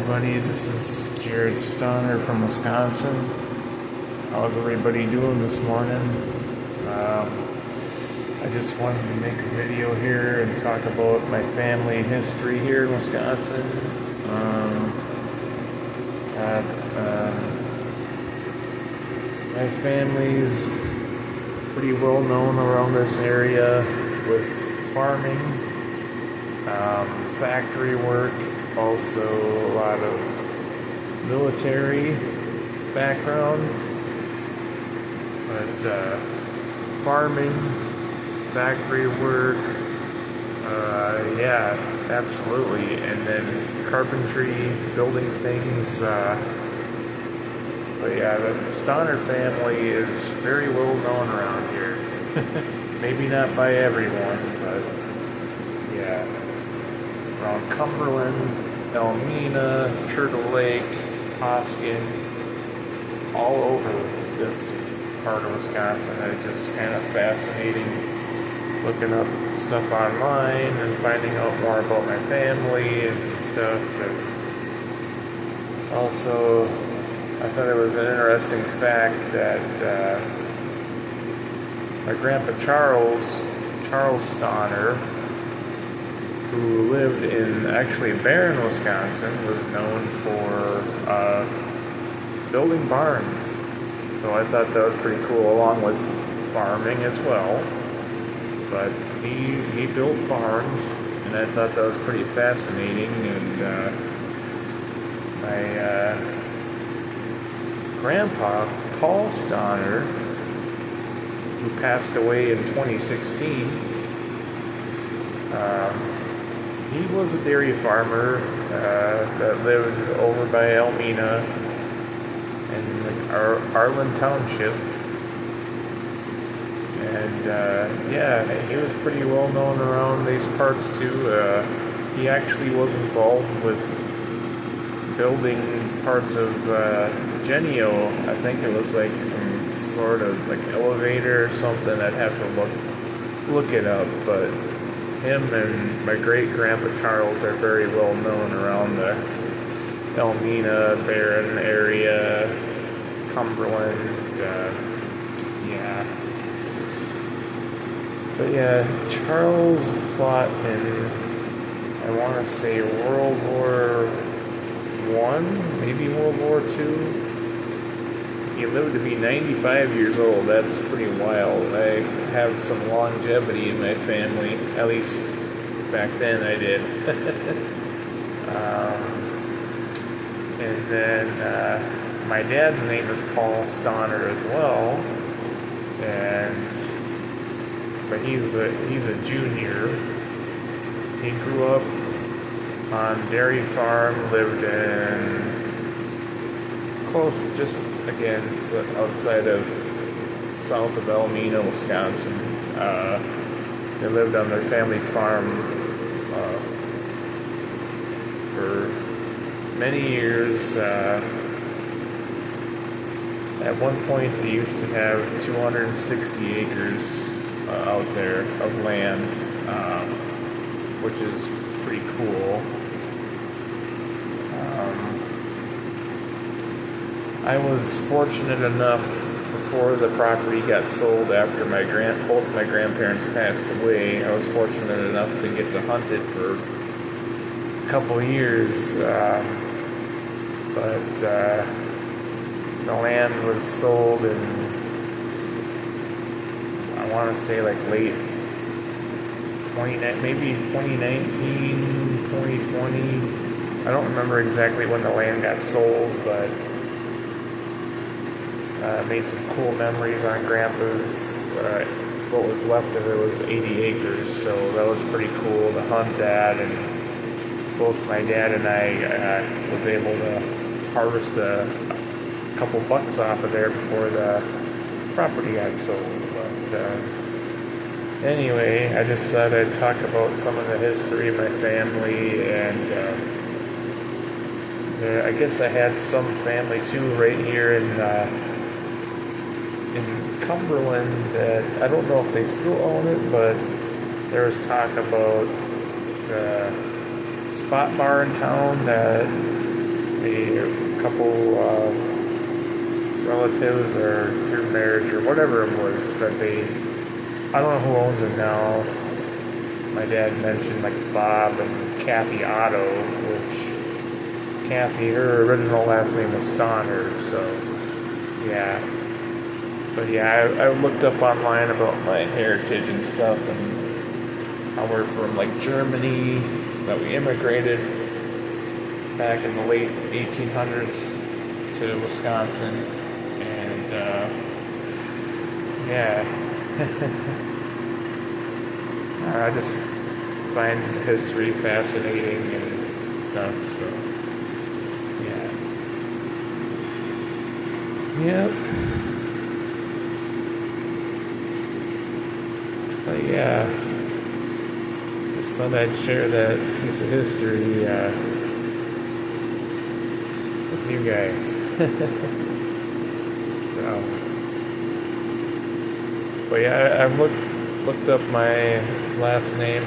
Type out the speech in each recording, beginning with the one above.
everybody. This is Jared Stauner from Wisconsin. How's everybody doing this morning? I just wanted to make a video here and talk about my family history here in Wisconsin. My family's pretty well known around this area with farming, factory work, also a lot of military background, but farming, factory work, yeah, absolutely, and then carpentry, building things, but yeah, the Stauner family is very well known around here. Maybe not by everyone, but yeah, around Cumberland, Elmina, Turtle Lake, Hoskin, all over this part of Wisconsin. It's just kind of fascinating looking up stuff online and finding out more about my family and stuff. And also, I thought it was an interesting fact that my grandpa Charles Stauner, who lived in actually Barron, Wisconsin, was known for building barns. So I thought that was pretty cool, along with farming as well. But he built barns, and I thought that was pretty fascinating. And my grandpa, Paul Stauner, who passed away in 2016, he was a dairy farmer that lived over by Elmina in Arlen Township. And yeah, he was pretty well known around these parts too. He actually was involved with building parts of Genio. I think it was like some sort of like elevator or something. I'd have to look it up, but him and my great grandpa Charles are very well known around the Elmina, Barron area, Cumberland, yeah. But yeah, Charles fought in, I want to say, World War I, maybe World War II. He lived to be 95 years old. That's pretty wild. I have some longevity in my family. At least back then I did. And then my dad's name is Paul Stauner as well. But he's a junior. He grew up on dairy farm, lived in close, just again outside of south of Elmina, Wisconsin. They lived on their family farm for many years. At one point, they used to have 260 acres out there of land, which is pretty cool. I was fortunate enough, before the property got sold after both my grandparents passed away, I was fortunate enough to get to hunt it for a couple years, but the land was sold in, I want to say like late 2019, 2020. I don't remember exactly when the land got sold, but made some cool memories on Grandpa's. What was left of it was 80 acres, so that was pretty cool to hunt at, and both my dad and I was able to harvest a couple bucks off of there before the property got sold. But anyway, I just thought I'd talk about some of the history of my family, and I guess I had some family too right here in Cumberland that I don't know if they still own it, but there was talk about the spot bar in town that a couple relatives or through marriage or whatever it was that they, I don't know who owns it now. My dad mentioned like Bob and Kathy Otto, which Kathy, her original last name was Stauner, so yeah. But yeah, I looked up online about my heritage and stuff, and how we're from like Germany, that we immigrated back in the late 1800s to Wisconsin, and yeah. I just find history fascinating and stuff, so yeah. Yep. But yeah, just thought I'd share that piece of history with you guys. So, but yeah, I've looked up my last name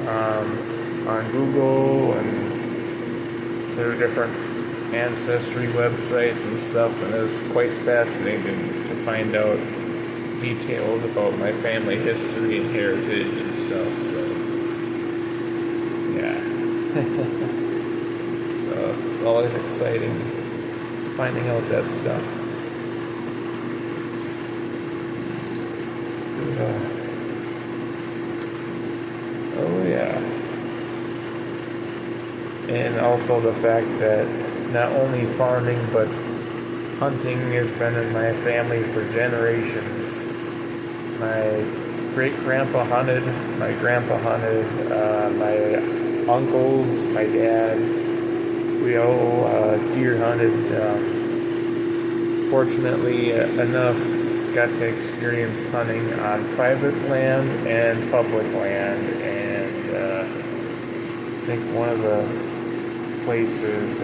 on Google and through different ancestry websites and stuff, and it was quite fascinating to find out details about my family history and heritage and stuff, so yeah. So it's always exciting finding out that stuff. Oh yeah. And also the fact that not only farming but hunting has been in my family for generations. My great-grandpa hunted, my grandpa hunted, my uncles, my dad, we all deer hunted. Fortunately enough, got to experience hunting on private land and public land, and I think one of the places,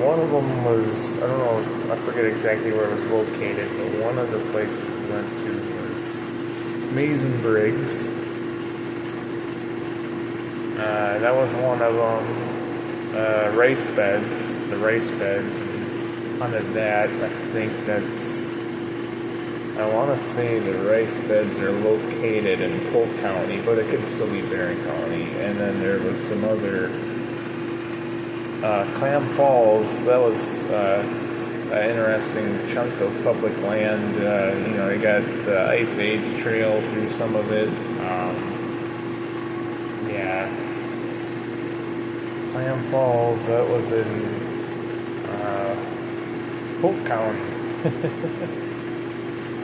one of them was, I don't know, I forget exactly where it was located, but one of the places we went to was Mason Briggs. That was one of them. Rice beds, the rice beds, and hunted that. I think that's, I want to say the rice beds are located in Polk County, but it could still be Barron County. And then there was some other, Clam Falls, that was an interesting chunk of public land. You got the Ice Age trail through some of it. Yeah. Clam Falls, that was in Polk County.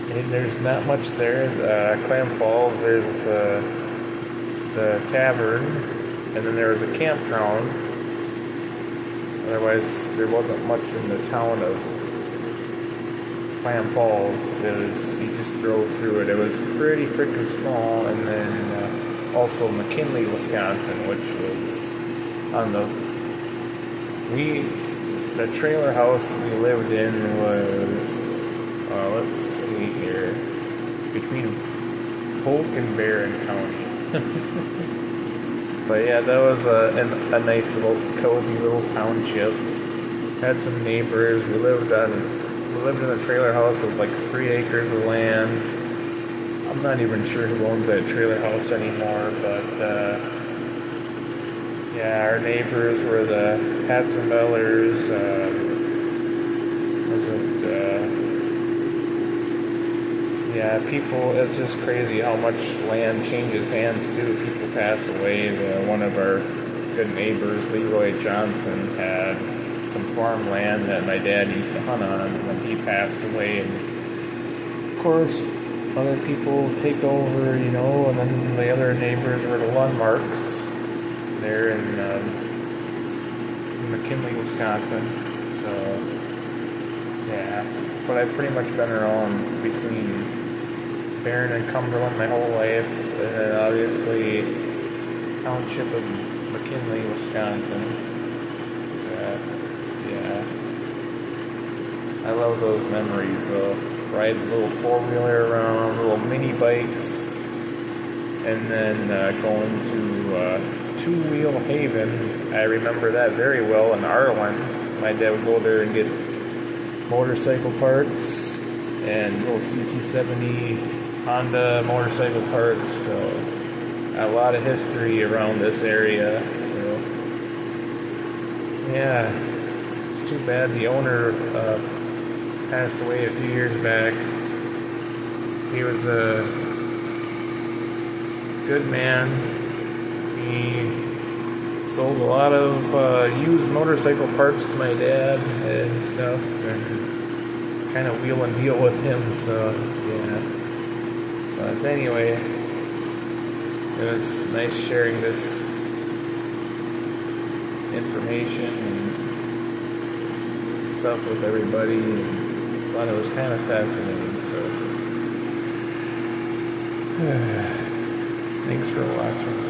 And there's not much there. Clam Falls, there's the tavern, and then there was a campground. Otherwise, there wasn't much in the town of Clam Falls. You just drove through it. It was pretty freaking small. And then also McKinley, Wisconsin, which was on the trailer house we lived in was, let's see here, between Polk and Barron County. But yeah, that was a nice little, cozy little township. Had some neighbors. We lived in a trailer house with like 3 acres of land. I'm not even sure who owns that trailer house anymore, but yeah, our neighbors were the Hatzenbellers. Yeah, people, it's just crazy how much land changes hands too. People pass away. One of our good neighbors, Leroy Johnson, had some farmland that my dad used to hunt on when he passed away. And of course, other people take over, and then the other neighbors were the Lundmarks. They're in McKinley, Wisconsin. So, yeah. But I've pretty much been around between Barron and Cumberland my whole life, and then obviously township of McKinley, Wisconsin. Yeah, I love those memories though. Riding a little 4-wheeler around, little mini bikes, and then going to two-wheel haven. I remember that very well in Arlen. My dad would go there and get motorcycle parts and little CT70 Honda motorcycle parts. So a lot of history around this area. So yeah, it's too bad the owner passed away a few years back. He was a good man. He sold a lot of used motorcycle parts to my dad and stuff, and kind of wheel and deal with him, so yeah. But anyway, it was nice sharing this information and stuff with everybody, and thought it was kind of fascinating, so thanks for watching.